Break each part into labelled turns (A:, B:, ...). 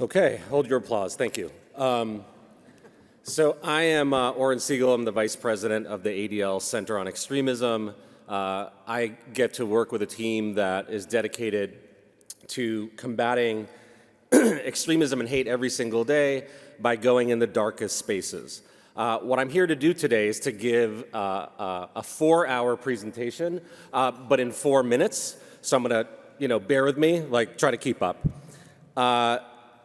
A: Okay, hold your applause. Thank you. So I am Oren Segal. I'm the Vice President of the ADL Center on Extremism. I get to work with a team that is dedicated to combating extremism and hate every single day by going in the darkest spaces. What I'm here to do today is to give a 4-hour presentation, but in 4 minutes. So I'm going to, bear with me, try to keep up.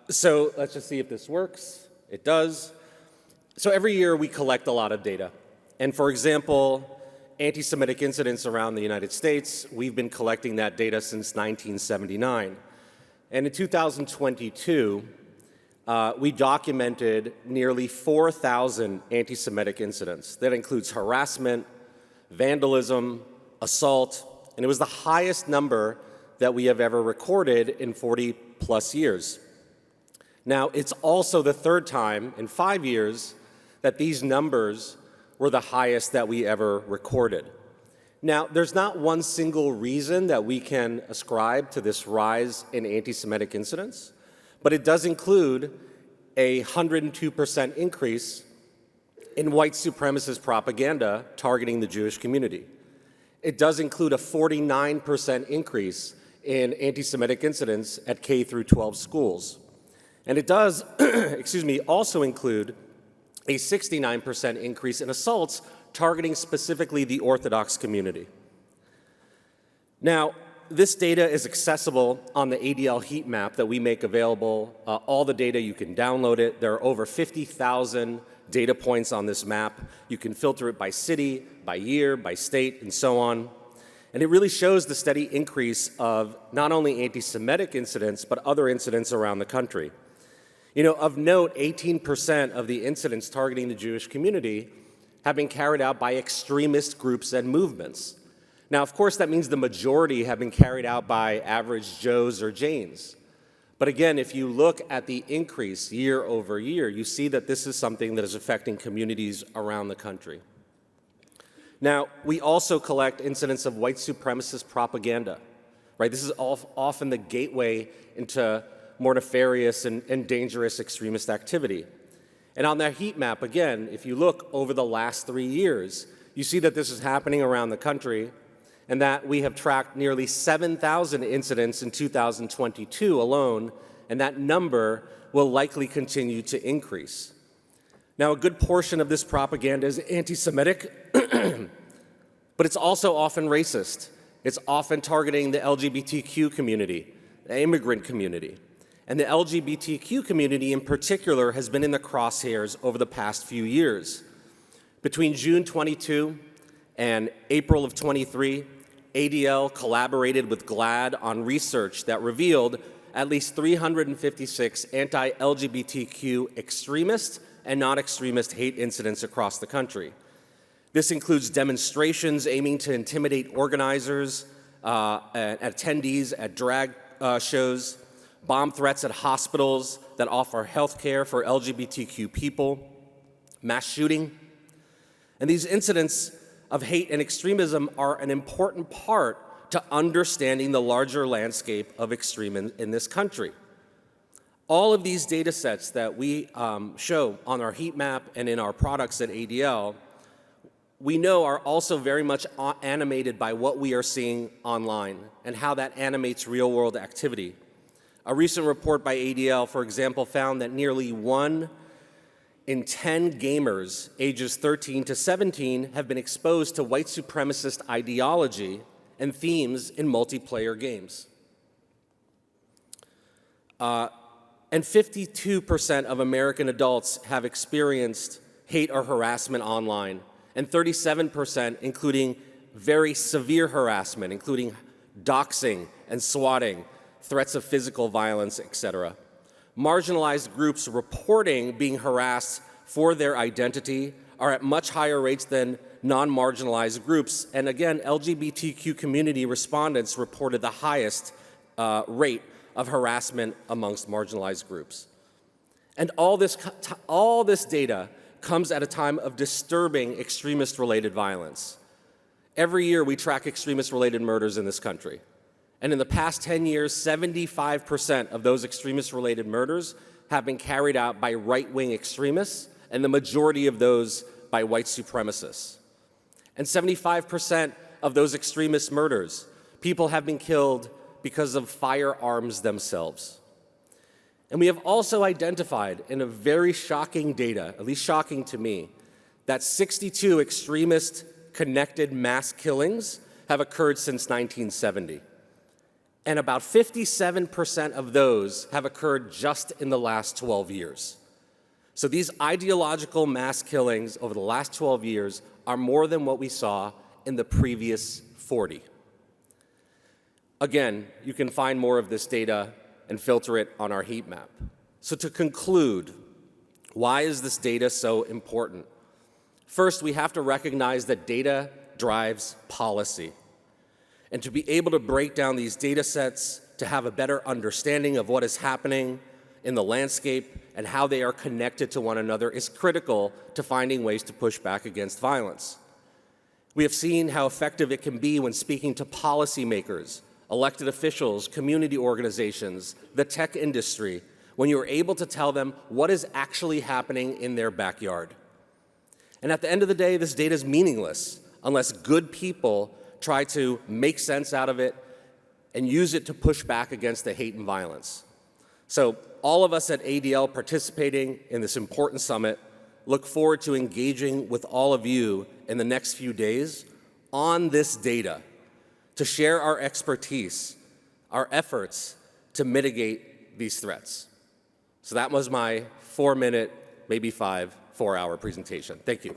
A: So let's just see if this works. It does. So every year we collect a lot of data. And for example, anti-Semitic incidents around the United States, we've been collecting that data since 1979. And in 2022, we documented nearly 4,000 anti-Semitic incidents. That includes harassment, vandalism, assault, and it was the highest number that we have ever recorded in 40+ years. Now, it's also the third time in 5 years that these numbers were the highest that we ever recorded. Now, there's not one single reason that we can ascribe to this rise in anti-Semitic incidents, but it does include a 102% increase in white supremacist propaganda targeting the Jewish community. It does include a 49% increase in anti-Semitic incidents at K through 12 schools. And it does, also include a 69% increase in assaults targeting specifically the Orthodox community. Now, this data is accessible on the ADL heat map that we make available. All the data, you can download it. There are over 50,000 data points on this map. You can filter it by city, by year, by state, and so on. And it really shows the steady increase of not only anti-Semitic incidents, but other incidents around the country. Of note, 18% of the incidents targeting the Jewish community have been carried out by extremist groups and movements. Now, of course, that means the majority have been carried out by average Joes or Janes. But again, if you look at the increase year over year, you see that this is something that is affecting communities around the country. Now, we also collect incidents of white supremacist propaganda, right? This is often the gateway into more nefarious and dangerous extremist activity. And on that heat map, again, if you look over the last 3 years, you see that this is happening around the country and that we have tracked nearly 7,000 incidents in 2022 alone, and that number will likely continue to increase. Now, a good portion of this propaganda is anti-Semitic, but it's also often racist. It's often targeting the LGBTQ community, the immigrant community. And the LGBTQ community in particular has been in the crosshairs over the past few years. Between June 22 and April of 23, ADL collaborated with GLAAD on research that revealed at least 356 anti-LGBTQ extremist and non-extremist hate incidents across the country. This includes demonstrations aiming to intimidate organizers, attendees at drag shows, bomb threats at hospitals that offer health care for LGBTQ people, mass shooting. And these incidents of hate and extremism are an important part to understanding the larger landscape of extremism in this country. All of these data sets that we show on our heat map and in our products at ADL, we know are also very much animated by what we are seeing online and how that animates real-world activity. A recent report by ADL, for example, found that nearly 1 in 10 gamers ages 13 to 17 have been exposed to white supremacist ideology and themes in multiplayer games. And 52% of American adults have experienced hate or harassment online, and 37% including very severe harassment, including doxing and swatting, threats of physical violence, etc. Marginalized groups reporting being harassed for their identity are at much higher rates than non-marginalized groups. And again, LGBTQ community respondents reported the highest rate of harassment amongst marginalized groups. And all this data comes at a time of disturbing extremist-related violence. Every year we track extremist-related murders in this country. And in the past 10 years, 75% of those extremist-related murders have been carried out by right-wing extremists, and the majority of those by white supremacists. And 75% of those extremist murders, people have been killed because of firearms themselves. And we have also identified in a very shocking data, at least shocking to me, that 62 extremist-connected mass killings have occurred since 1970. And about 57% of those have occurred just in the last 12 years. So these ideological mass killings over the last 12 years are more than what we saw in the previous 40. Again, you can find more of this data and filter it on our heat map. So to conclude, why is this data so important? First, we have to recognize that data drives policy. And to be able to break down these data sets, to have a better understanding of what is happening in the landscape and how they are connected to one another is critical to finding ways to push back against violence. We have seen how effective it can be when speaking to policymakers, elected officials, community organizations, the tech industry, when you're able to tell them what is actually happening in their backyard. And at the end of the day, this data is meaningless unless good people try to make sense out of it and use it to push back against the hate and violence. So all of us at ADL participating in this important summit look forward to engaging with all of you in the next few days on this data to share our expertise, our efforts to mitigate these threats. So that was my 4-minute, maybe 4-hour presentation. Thank you.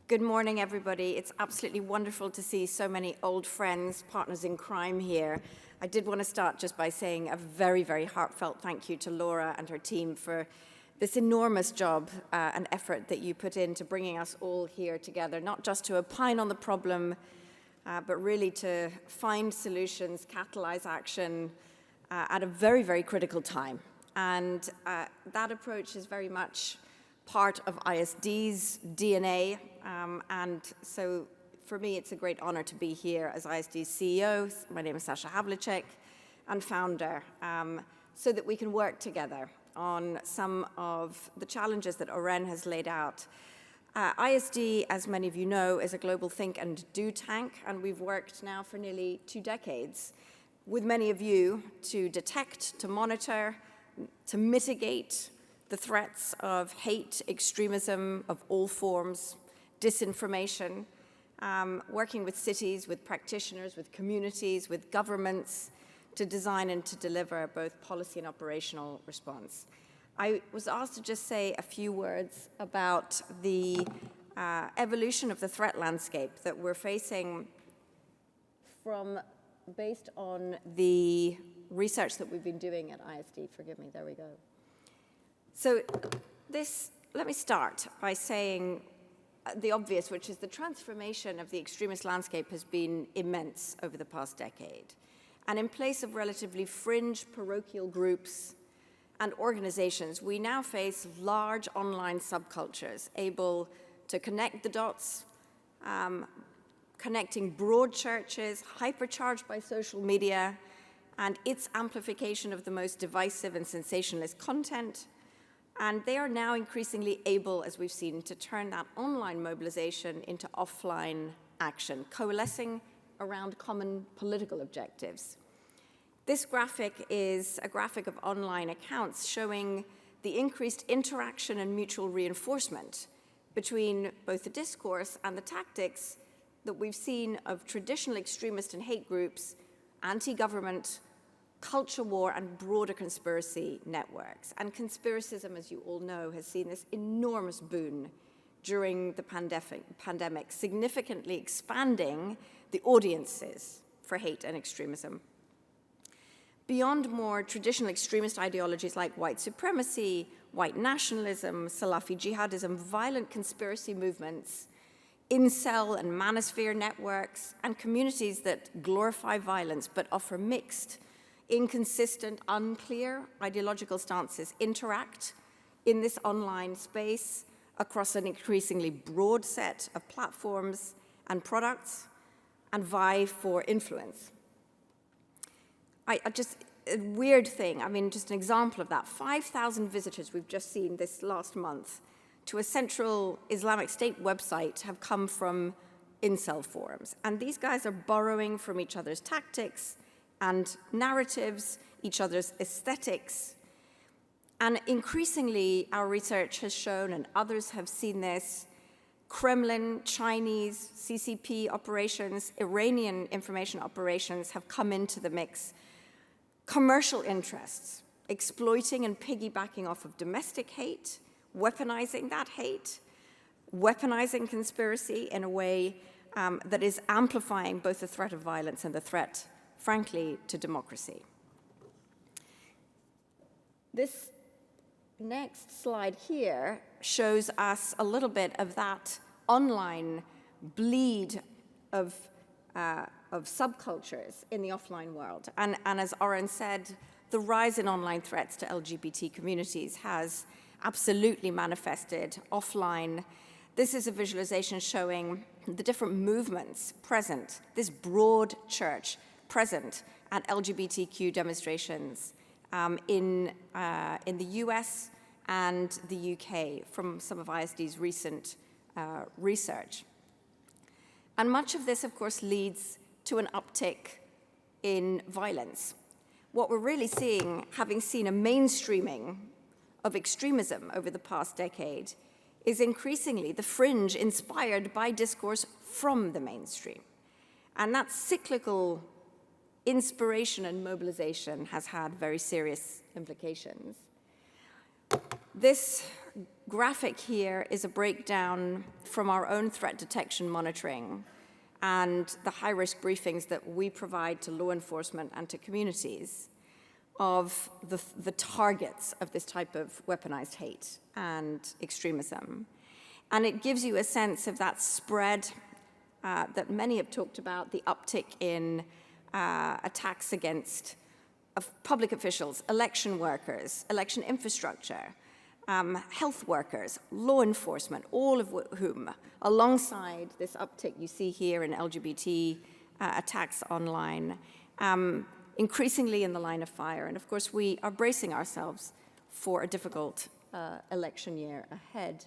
B: Good morning, everybody. It's absolutely wonderful to see so many old friends, partners in crime here. I did want to start just by saying a very, very heartfelt thank you to Laura and her team for this enormous job and effort that you put into bringing us all here together, not just to opine on the problem, but really to find solutions, catalyze action at a very, very critical time. And that approach is very much part of ISD's DNA, and so for me, it's a great honor to be here as ISD's CEO. My name is Sasha Havlicek, and founder, so that we can work together on some of the challenges that Oren has laid out. ISD, as many of you know, is a global think and do tank, and we've worked now for nearly 2 decades with many of you to detect, to monitor, to mitigate the threats of hate, extremism of all forms, disinformation, working with cities, with practitioners, with communities, with governments to design and to deliver both policy and operational response. I was asked to just say a few words about the evolution of the threat landscape that we're facing based on the research that we've been doing at ISD. Forgive me, there we go. So let me start by saying the obvious, which is the transformation of the extremist landscape has been immense over the past decade. And in place of relatively fringe parochial groups and organizations, we now face large online subcultures able to connect the dots, connecting broad churches, hypercharged by social media, and its amplification of the most divisive and sensationalist content. And they are now increasingly able, as we've seen, to turn that online mobilization into offline action, coalescing around common political objectives. This graphic is a graphic of online accounts showing the increased interaction and mutual reinforcement between both the discourse and the tactics that we've seen of traditional extremist and hate groups, anti-government, culture war, and broader conspiracy networks. And conspiracism, as you all know, has seen this enormous boon during the pandemic, significantly expanding the audiences for hate and extremism. Beyond more traditional extremist ideologies like white supremacy, white nationalism, Salafi jihadism, violent conspiracy movements, incel and manosphere networks, and communities that glorify violence but offer mixed, inconsistent, unclear ideological stances interact in this online space across an increasingly broad set of platforms and products and vie for influence. A weird thing, I mean, just an example of that, 5,000 visitors we've just seen this last month to a central Islamic State website have come from incel forums. And these guys are borrowing from each other's tactics and narratives, each other's aesthetics. And increasingly, our research has shown, and others have seen this, Kremlin, Chinese, CCP operations, Iranian information operations have come into the mix. Commercial interests, exploiting and piggybacking off of domestic hate, weaponizing that hate, weaponizing conspiracy in a way that is amplifying both the threat of violence and the threat, frankly, to democracy. This next slide here shows us a little bit of that online bleed of subcultures in the offline world. And as Oren said, the rise in online threats to LGBT communities has absolutely manifested offline. This is a visualization showing the different movements present, this broad church present at LGBTQ demonstrations in the US and the UK from some of ISD's recent research. And much of this, of course, leads to an uptick in violence. What we're really seeing, having seen a mainstreaming of extremism over the past decade, is increasingly the fringe inspired by discourse from the mainstream. And that cyclical inspiration and mobilization has had very serious implications. This graphic here is a breakdown from our own threat detection monitoring and the high-risk briefings that we provide to law enforcement and to communities of the targets of this type of weaponized hate and extremism. And it gives you a sense of that spread that many have talked about, the uptick in attacks against public officials, election workers, election infrastructure, health workers, law enforcement, all of whom, alongside this uptick you see here in LGBT attacks online, increasingly in the line of fire. And of course, we are bracing ourselves for a difficult election year ahead,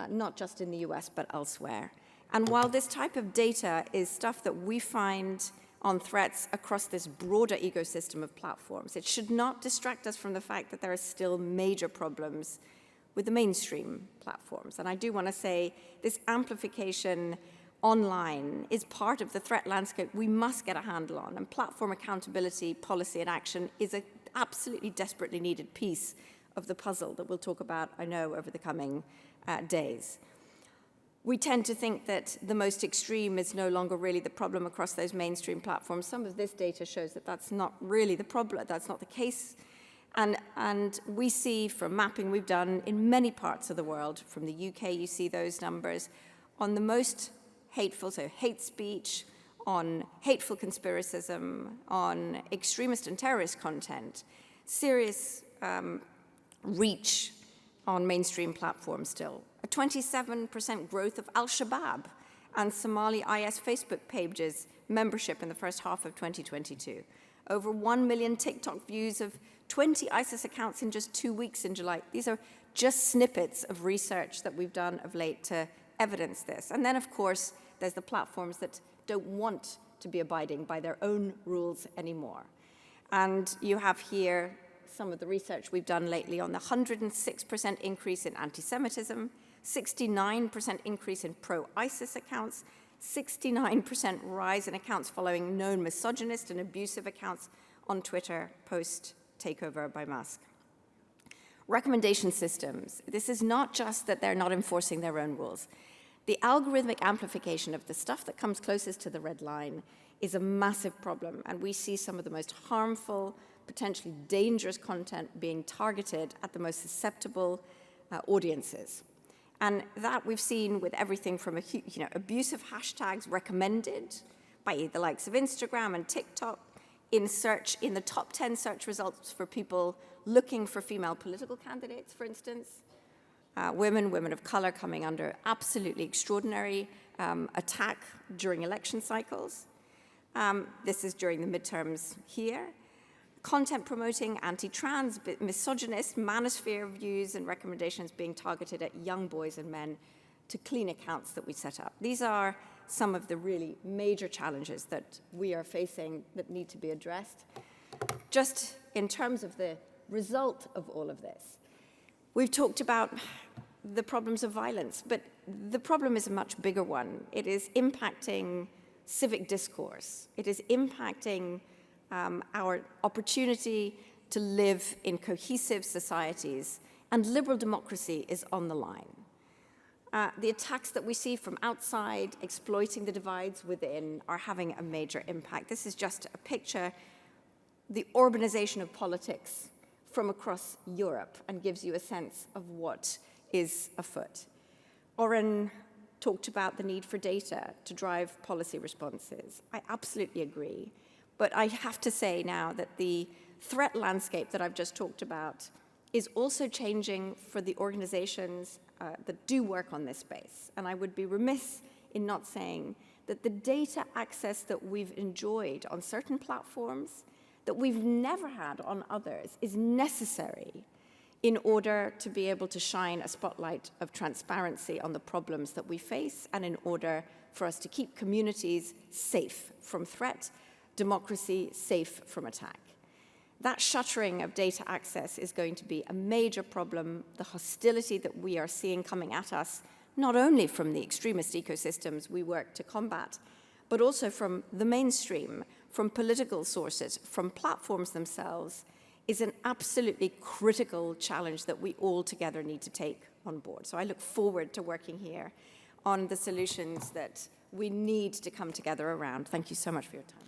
B: not just in the US, but elsewhere. And while this type of data is stuff that we find on threats across this broader ecosystem of platforms, it should not distract us from the fact that there are still major problems with the mainstream platforms. And I do want to say this amplification online is part of the threat landscape we must get a handle on, and platform accountability, policy, and action is an absolutely desperately needed piece of the puzzle that we'll talk about, I know, over the coming days. We tend to think that the most extreme is no longer really the problem across those mainstream platforms. Some of this data shows that that's not really the problem, that's not the case. And we see from mapping we've done in many parts of the world, from the UK you see those numbers, on the most hateful, so hate speech, on hateful conspiracism, on extremist and terrorist content, serious reach on mainstream platforms still. A 27% growth of Al-Shabaab and Somali IS Facebook pages membership in the first half of 2022. Over 1 million TikTok views of 20 ISIS accounts in just 2 weeks in July. These are just snippets of research that we've done of late to evidence this. And then, of course, there's the platforms that don't want to be abiding by their own rules anymore. And you have here some of the research we've done lately on the 106% increase in anti-Semitism, 69% increase in pro-ISIS accounts, 69% rise in accounts following known misogynist and abusive accounts on Twitter post-takeover by Musk. Recommendation systems. This is not just that they're not enforcing their own rules. The algorithmic amplification of the stuff that comes closest to the red line is a massive problem, and we see some of the most harmful, potentially dangerous content being targeted at the most susceptible audiences. And that we've seen with everything from abusive hashtags recommended by the likes of Instagram and TikTok, in the top 10 search results for people looking for female political candidates, for instance. Women of color coming under absolutely extraordinary attack during election cycles. This is during the midterms here. Content promoting anti-trans, misogynist, manosphere views and recommendations being targeted at young boys and men to clean accounts that we set up. These are some of the really major challenges that we are facing that need to be addressed. Just in terms of the result of all of this, we've talked about the problems of violence, but the problem is a much bigger one. It is impacting civic discourse. It is impacting our opportunity to live in cohesive societies, and liberal democracy is on the line. The attacks that we see from outside, exploiting the divides within, are having a major impact. This is just a picture, the urbanization of politics from across Europe, and gives you a sense of what is afoot. Oren talked about the need for data to drive policy responses. I absolutely agree. But I have to say now that the threat landscape that I've just talked about is also changing for the organizations that do work on this space. And I would be remiss in not saying that the data access that we've enjoyed on certain platforms that we've never had on others is necessary in order to be able to shine a spotlight of transparency on the problems that we face, and in order for us to keep communities safe from threat, democracy safe from attack. That shuttering of data access is going to be a major problem. The hostility that we are seeing coming at us, not only from the extremist ecosystems we work to combat, but also from the mainstream, from political sources, from platforms themselves, is an absolutely critical challenge that we all together need to take on board. So I look forward to working here on the solutions that we need to come together around. Thank you so much for your time.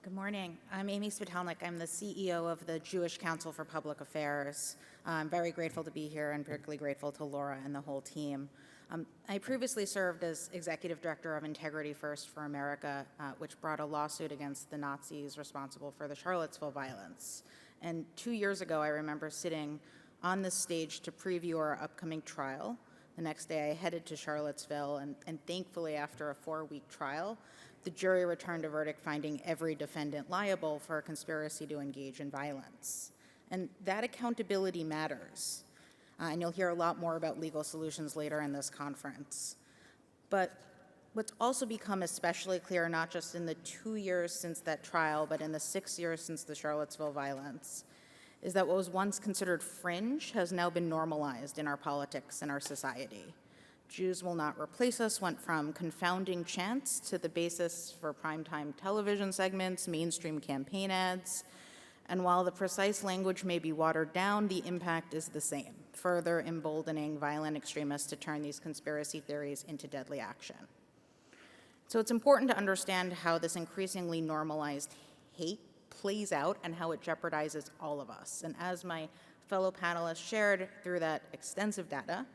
C: Good morning. I'm Amy Spitalnick. I'm the CEO of the Jewish Council for Public Affairs. I'm very grateful to be here, and particularly grateful to Laura and the whole team. I previously served as Executive Director of Integrity First for America, which brought a lawsuit against the Nazis responsible for the Charlottesville violence. And 2 years ago, I remember sitting on this stage to preview our upcoming trial. The next day, I headed to Charlottesville, and thankfully, after a 4-week trial, the jury returned a verdict finding every defendant liable for a conspiracy to engage in violence. And that accountability matters. And you'll hear a lot more about legal solutions later in this conference. But what's also become especially clear, not just in the 2 years since that trial, but in the 6 years since the Charlottesville violence, is that what was once considered fringe has now been normalized in our politics and our society. Jews will not replace us went from confounding chants to the basis for primetime television segments, mainstream campaign ads. And while the precise language may be watered down, the impact is the same, further emboldening violent extremists to turn these conspiracy theories into deadly action. So it's important to understand how this increasingly normalized hate plays out and how it jeopardizes all of us. And as my fellow panelists shared through that extensive data,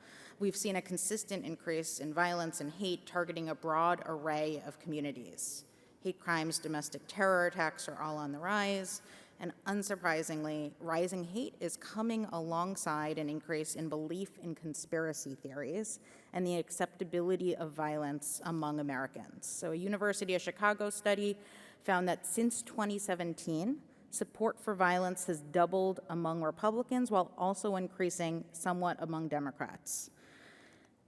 C: we've seen a consistent increase in violence and hate targeting a broad array of communities. Hate crimes, domestic terror attacks are all on the rise, and unsurprisingly, rising hate is coming alongside an increase in belief in conspiracy theories and the acceptability of violence among Americans. So a University of Chicago study found that since 2017, support for violence has doubled among Republicans while also increasing somewhat among Democrats.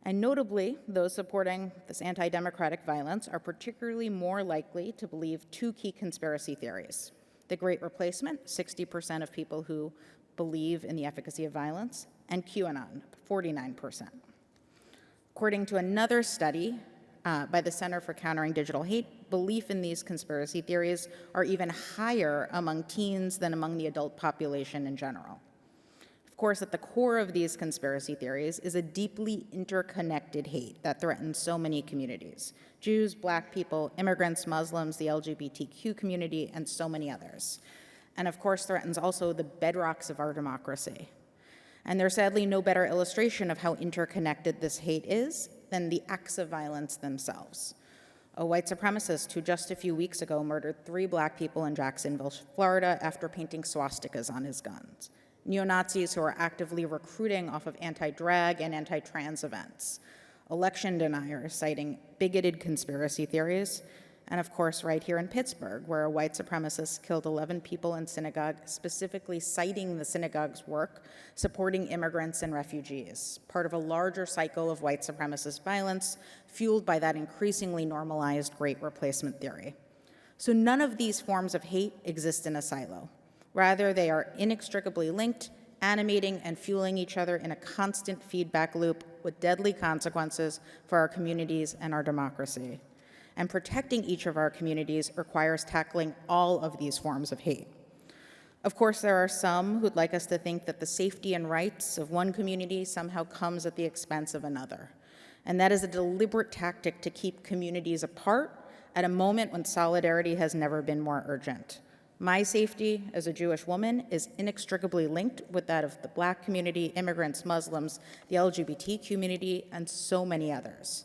C: And notably, those supporting this anti-democratic violence are particularly more likely to believe two key conspiracy theories. The Great Replacement, 60% of people who believe in the efficacy of violence, and QAnon, 49%. According to another study by the Center for Countering Digital Hate, belief in these conspiracy theories are even higher among teens than among the adult population in general. Of course, at the core of these conspiracy theories is a deeply interconnected hate that threatens so many communities: Jews, Black people, immigrants, Muslims, the LGBTQ community, and so many others. And of course, threatens also the bedrocks of our democracy. And there's sadly no better illustration of how interconnected this hate is than the acts of violence themselves. A white supremacist who just a few weeks ago murdered 3 black people in Jacksonville, Florida, after painting swastikas on his guns. Neo-Nazis who are actively recruiting off of anti-drag and anti-trans events. Election deniers citing bigoted conspiracy theories. And of course, right here in Pittsburgh, where a white supremacist killed 11 people in synagogue, specifically citing the synagogue's work supporting immigrants and refugees, part of a larger cycle of white supremacist violence fueled by that increasingly normalized Great Replacement theory. So none of these forms of hate exist in a silo. Rather, they are inextricably linked, animating and fueling each other in a constant feedback loop with deadly consequences for our communities and our democracy. And protecting each of our communities requires tackling all of these forms of hate. Of course, there are some who'd like us to think that the safety and rights of one community somehow comes at the expense of another. And that is a deliberate tactic to keep communities apart at a moment when solidarity has never been more urgent. My safety as a Jewish woman is inextricably linked with that of the Black community, immigrants, Muslims, the LGBT community, and so many others.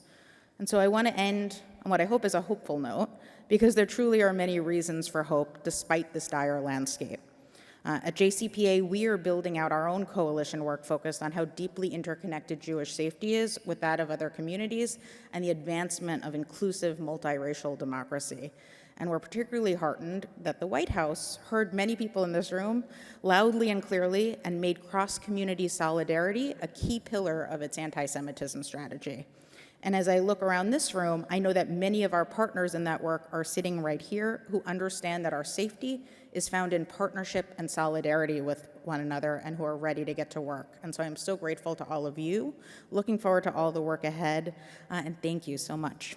C: And so I want to end on what I hope is a hopeful note, because there truly are many reasons for hope despite this dire landscape. At JCPA, we are building out our own coalition work focused on how deeply interconnected Jewish safety is with that of other communities and the advancement of inclusive multiracial democracy. And we're particularly heartened that the White House heard many people in this room loudly and clearly and made cross-community solidarity a key pillar of its anti-Semitism strategy. And as I look around this room, I know that many of our partners in that work are sitting right here who understand that our safety is found in partnership and solidarity with one another and who are ready to get to work. And so I'm so grateful to all of you, looking forward to all the work ahead, and thank you so much.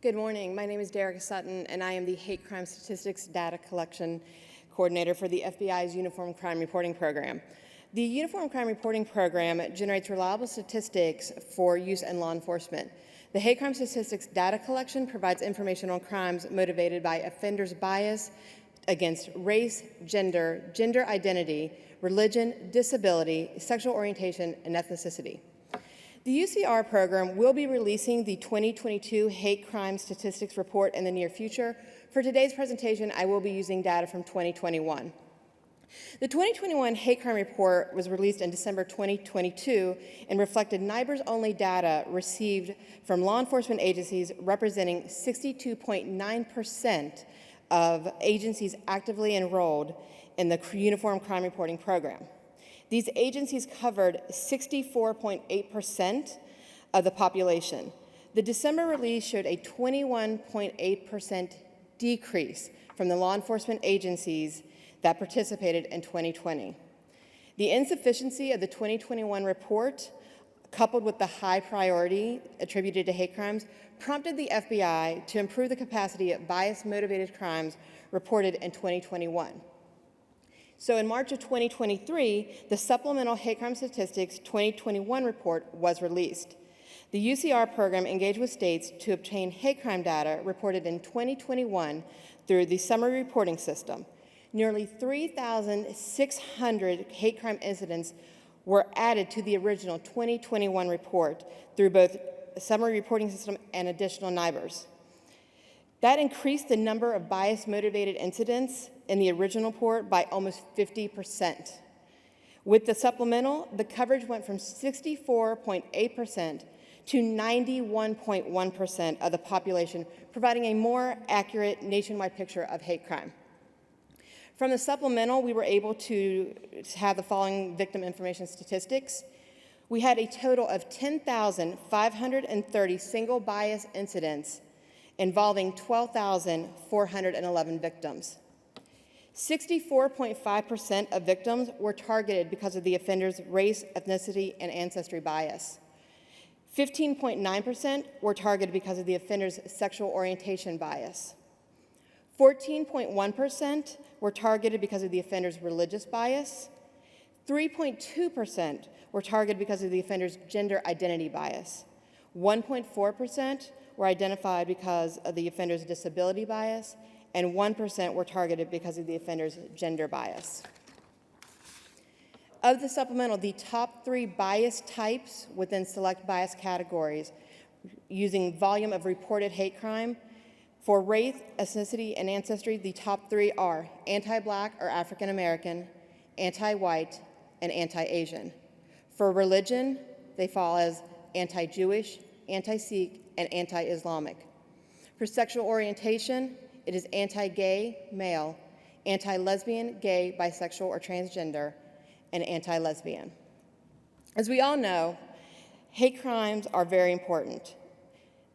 D: Good morning. My name is Derika Sutton, and I am the Hate Crime Statistics Data Collection Coordinator for the FBI's Uniform Crime Reporting Program. The Uniform Crime Reporting Program generates reliable statistics for use in law enforcement. The Hate Crime Statistics Data Collection provides information on crimes motivated by offenders' bias against race, gender, gender identity, religion, disability, sexual orientation, and ethnicity. The UCR program will be releasing the 2022 Hate Crime Statistics Report in the near future. For today's presentation, I will be using data from 2021. The 2021 Hate Crime Report was released in December 2022 and reflected NIBRS-only data received from law enforcement agencies representing 62.9% of agencies actively enrolled in the Uniform Crime Reporting Program. These agencies covered 64.8% of the population. The December release showed a 21.8% decrease from the law enforcement agencies that participated in 2020. The insufficiency of the 2021 report, coupled with the high priority attributed to hate crimes, prompted the FBI to improve the capacity of bias-motivated crimes reported in 2021. So in March of 2023, the Supplemental Hate Crime Statistics 2021 report was released. The UCR program engaged with states to obtain hate crime data reported in 2021 through the summary reporting system. Nearly 3,600 hate crime incidents were added to the original 2021 report through both the summary reporting system and additional NIBRS. That increased the number of bias-motivated incidents in the original report by almost 50%. With the supplemental, the coverage went from 64.8% to 91.1% of the population, providing a more accurate nationwide picture of hate crime. From the supplemental, we were able to have the following victim information statistics. We had a total of 10,530 single bias incidents involving 12,411 victims. 64.5% of victims were targeted because of the offender's race, ethnicity, and ancestry bias. 15.9% were targeted because of the offender's sexual orientation bias. 14.1% were targeted because of the offender's religious bias. 3.2% were targeted because of the offender's gender identity bias. 1.4% were identified because of the offender's disability bias, and 1% were targeted because of the offender's gender bias. Of the supplemental, the top 3 bias types within select bias categories using volume of reported hate crime, for race, ethnicity, and ancestry, the top 3 are anti-Black or African American, anti-white, and anti-Asian. For religion, they fall as anti-Jewish, anti-Sikh, and anti-Islamic. For sexual orientation, it is anti-gay, male, anti-lesbian, gay, bisexual, or transgender, and anti-lesbian. As we all know, hate crimes are very important.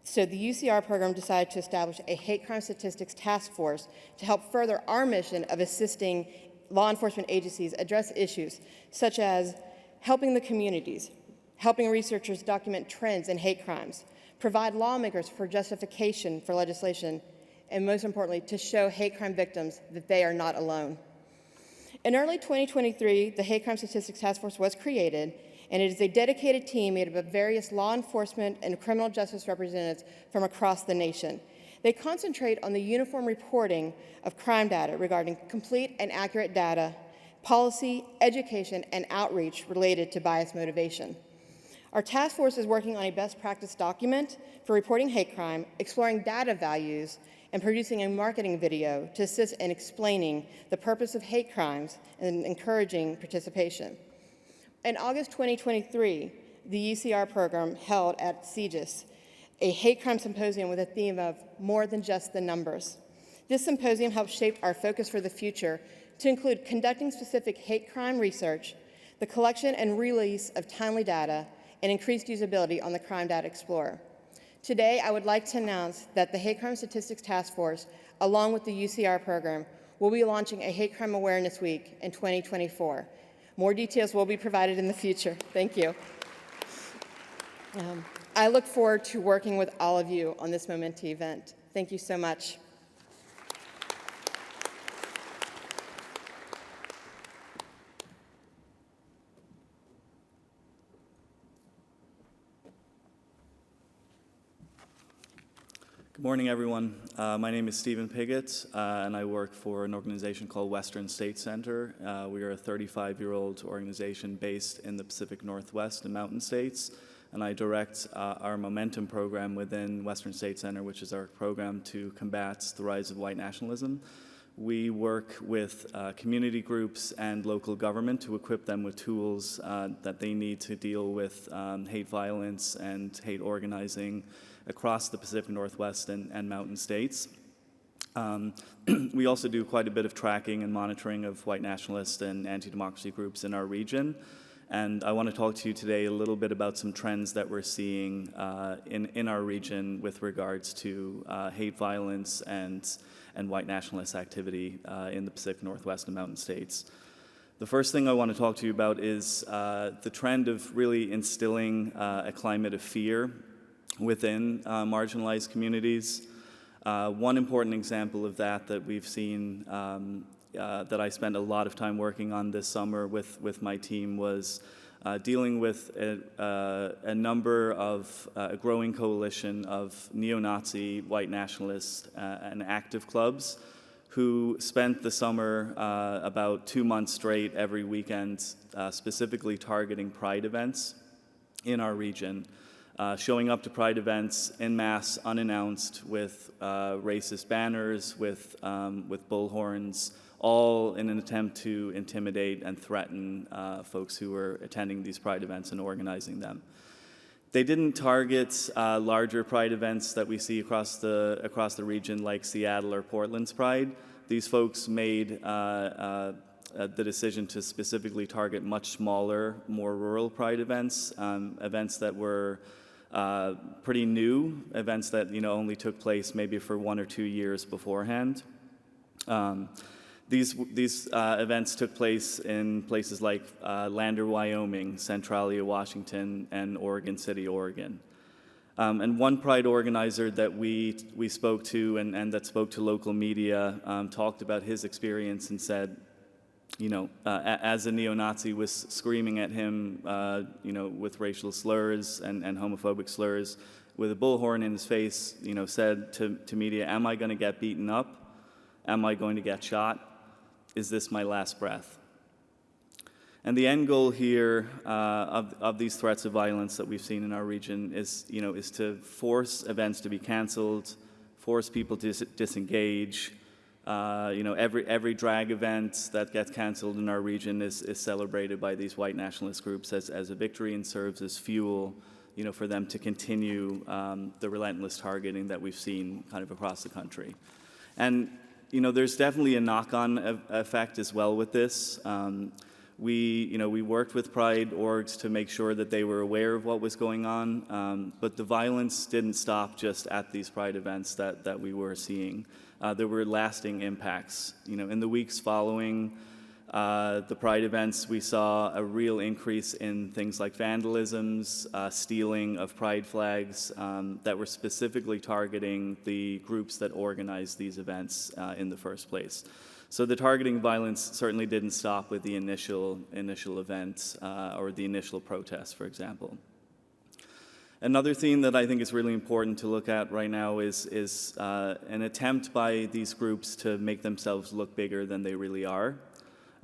D: So the UCR program decided to establish a hate crime statistics task force to help further our mission of assisting law enforcement agencies address issues such as helping the communities, helping researchers document trends in hate crimes, provide lawmakers for justification for legislation, and most importantly, to show hate crime victims that they are not alone. In early 2023, the Hate Crime Statistics Task Force was created, and it is a dedicated team made up of various law enforcement and criminal justice representatives from across the nation. They concentrate on the uniform reporting of crime data regarding complete and accurate data, policy, education, and outreach related to bias motivation. Our task force is working on a best practice document for reporting hate crime, exploring data values, and producing a marketing video to assist in explaining the purpose of hate crimes and encouraging participation. In August 2023, the UCR program held at CGIS a hate crime symposium with a theme of more than just the numbers. This symposium helped shape our focus for the future to include conducting specific hate crime research, the collection and release of timely data, and increased usability on the Crime Data Explorer. Today, I would like to announce that the Hate Crime Statistics Task Force, along with the UCR program, will be launching a Hate Crime Awareness Week in 2024. More details will be provided in the future. Thank you. I look forward to working with all of you on this momentous event. Thank you so much.
E: Good morning, everyone. My name is Stephen Piggott, and I work for an organization called Western State Center. We are a 35-year-old organization based in the Pacific Northwest and Mountain States, and I direct our Momentum program within Western State Center, which is our program to combat the rise of white nationalism. We work with community groups and local government to equip them with tools that they need to deal with hate violence and hate organizing across the Pacific Northwest and Mountain States. We also do quite a bit of tracking and monitoring of white nationalist and anti-democracy groups in our region. And I want to talk to you today a little bit about some trends that we're seeing in our region with regards to hate violence and white nationalist activity in the Pacific Northwest and Mountain States. The first thing I want to talk to you about is the trend of really instilling a climate of fear within marginalized communities. One important example of that we've seen that I spent a lot of time working on this summer with my team was dealing with a number of a growing coalition of neo-Nazi white nationalists and active clubs who spent the summer about 2 months straight every weekend specifically targeting Pride events in our region. Showing up to Pride events en masse, unannounced, with racist banners, with bullhorns, all in an attempt to intimidate and threaten folks who were attending these Pride events and organizing them. They didn't target larger Pride events that we see across the region, like Seattle or Portland's Pride. These folks made the decision to specifically target much smaller, more rural Pride events, events that were pretty new, events that only took place maybe for 1 or 2 years beforehand. These events took place in places like Lander, Wyoming, Centralia, Washington, and Oregon City, Oregon. And one Pride organizer that we spoke to and that spoke to local media talked about his experience and said, as a neo-Nazi was screaming at him, with racial slurs and homophobic slurs, with a bullhorn in his face, said to media, "Am I going to get beaten up? Am I going to get shot? Is this my last breath?" And the end goal here of these threats of violence that we've seen in our region is to force events to be canceled, force people to disengage. Every drag event that gets canceled in our region is celebrated by these white nationalist groups as a victory and serves as fuel, for them to continue the relentless targeting that we've seen kind of across the country. And, there's definitely a knock-on effect as well with this. We worked with Pride orgs to make sure that they were aware of what was going on, but the violence didn't stop just at these Pride events that we were seeing. There were lasting impacts. In the weeks following the Pride events, we saw a real increase in things like vandalisms, stealing of Pride flags that were specifically targeting the groups that organized these events in the first place. So the targeting violence certainly didn't stop with the initial events or the initial protests, for example. Another theme that I think is really important to look at right now is an attempt by these groups to make themselves look bigger than they really are.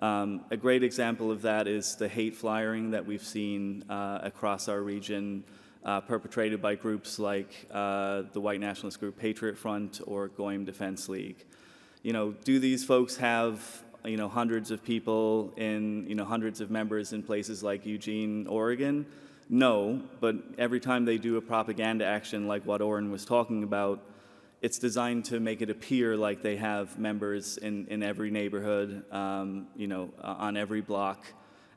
E: A great example of that is the hate flyering that we've seen across our region, perpetrated by groups like the white nationalist group Patriot Front or Goyim Defense League. Do these folks have hundreds of people in hundreds of members in places like Eugene, Oregon? No, but every time they do a propaganda action like what Oren was talking about, it's designed to make it appear like they have members in every neighborhood, on every block,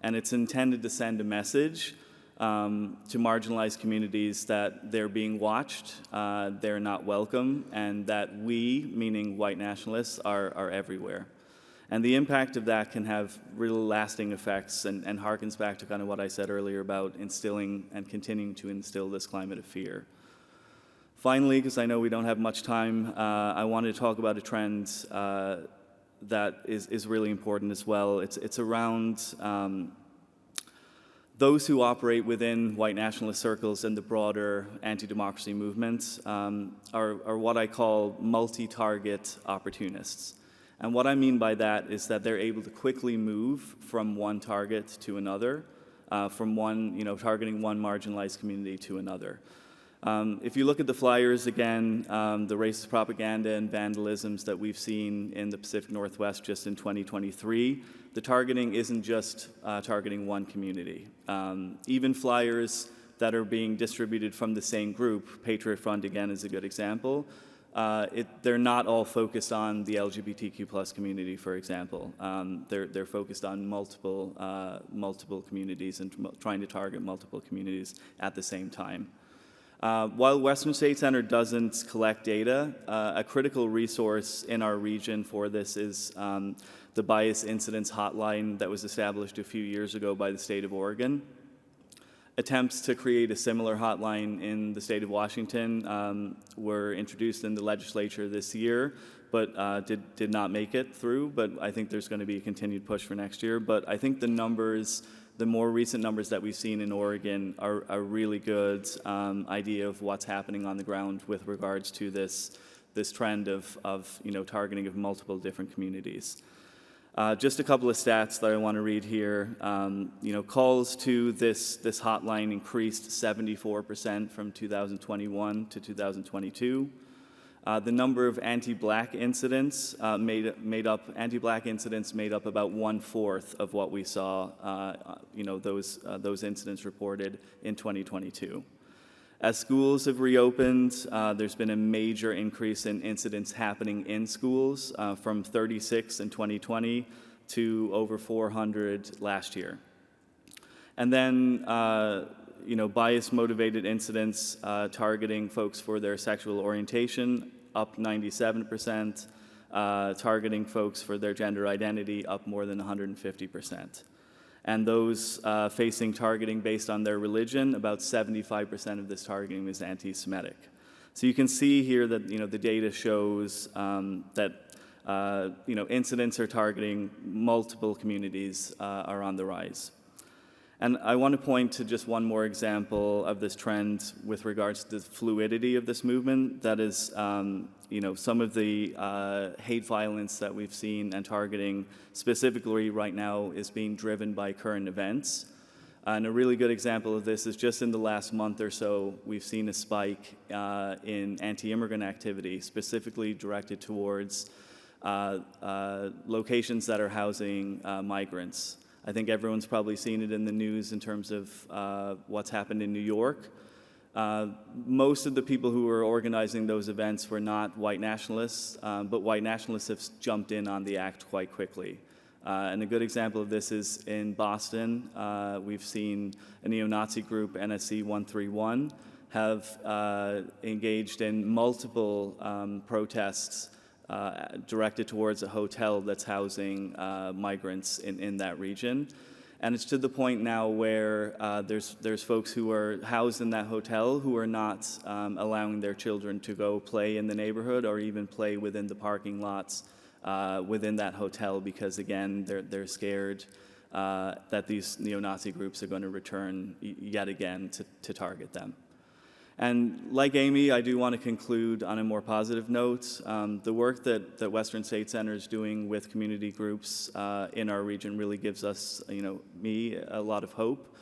E: and it's intended to send a message to marginalized communities that they're being watched, they're not welcome, and that we, meaning white nationalists, are everywhere. And the impact of that can have real lasting effects and harkens back to kind of what I said earlier about instilling and continuing to instill this climate of fear. Finally, because I know we don't have much time, I wanted to talk about a trend that is really important as well. It's around those who operate within white nationalist circles and the broader anti-democracy movement are what I call multi-target opportunists. And what I mean by that is that they're able to quickly move from one target to another, from one, targeting one marginalized community to another. If you look at the flyers again, the racist propaganda and vandalisms that we've seen in the Pacific Northwest just in 2023, the targeting isn't just targeting one community. Even flyers that are being distributed from the same group, Patriot Front again is a good example, they're not all focused on the LGBTQ plus community, for example. They're focused on multiple communities and trying to target multiple communities at the same time. While Western State Center doesn't collect data, a critical resource in our region for this is the Bias Incidents Hotline that was established a few years ago by the state of Oregon. Attempts to create a similar hotline in the state of Washington were introduced in the legislature this year, but did not make it through. But I think there's going to be a continued push for next year. But I think the more recent numbers that we've seen in Oregon are a really good idea of what's happening on the ground with regards to this trend of targeting of multiple different communities. Just a couple of stats that I want to read here. Calls to this hotline increased 74% from 2021 to 2022. The number of anti-black incidents made up about 1/4 of what we saw. Those incidents reported in 2022. As schools have reopened, there's been a major increase in incidents happening in schools from 36 in 2020 to over 400 last year. And then, bias-motivated incidents targeting folks for their sexual orientation, up 97%, targeting folks for their gender identity, up more than 150%. And those facing targeting based on their religion, about 75% of this targeting is anti-Semitic. So you can see here that the data shows that incidents are targeting multiple communities are on the rise. And I want to point to just one more example of this trend with regards to the fluidity of this movement. That is, some of the hate violence that we've seen and targeting specifically right now is being driven by current events. And a really good example of this is just in the last month or so, we've seen a spike in anti-immigrant activity, specifically directed towards locations that are housing migrants. I think everyone's probably seen it in the news in terms of what's happened in New York. Most of the people who were organizing those events were not white nationalists, but white nationalists have jumped in on the act quite quickly. And a good example of this is in Boston. We've seen a neo-Nazi group, NSC 131, have engaged in multiple protests directed towards a hotel that's housing migrants in that region. And it's to the point now where there's folks who are housed in that hotel who are not allowing their children to go play in the neighborhood or even play within the parking lots within that hotel because, again, they're scared that these neo-Nazi groups are going to return yet again to target them. And like Amy, I do want to conclude on a more positive note. The work that Western State Center is doing with community groups in our region really gives us, me, a lot of hope.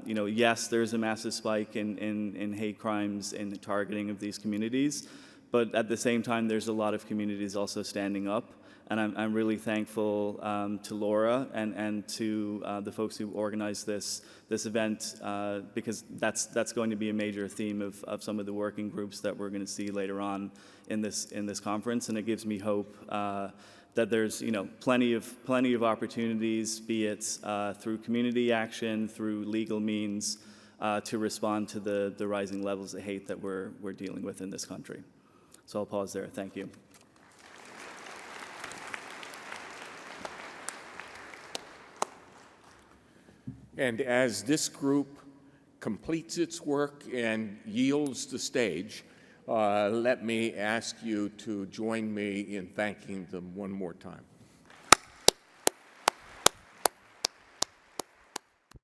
E: Yes, there's a massive spike in hate crimes and the targeting of these communities, but at the same time, there's a lot of communities also standing up. And I'm really thankful to Laura and to the folks who organized this event because that's going to be a major theme of some of the working groups that we're going to see later on in this conference. And it gives me hope that there's plenty of opportunities, be it through community action, through legal means, to respond to the rising levels of hate that we're dealing with in this country. So I'll pause there. Thank you.
F: And as this group completes its work and yields the stage, let me ask you to join me in thanking them one more time.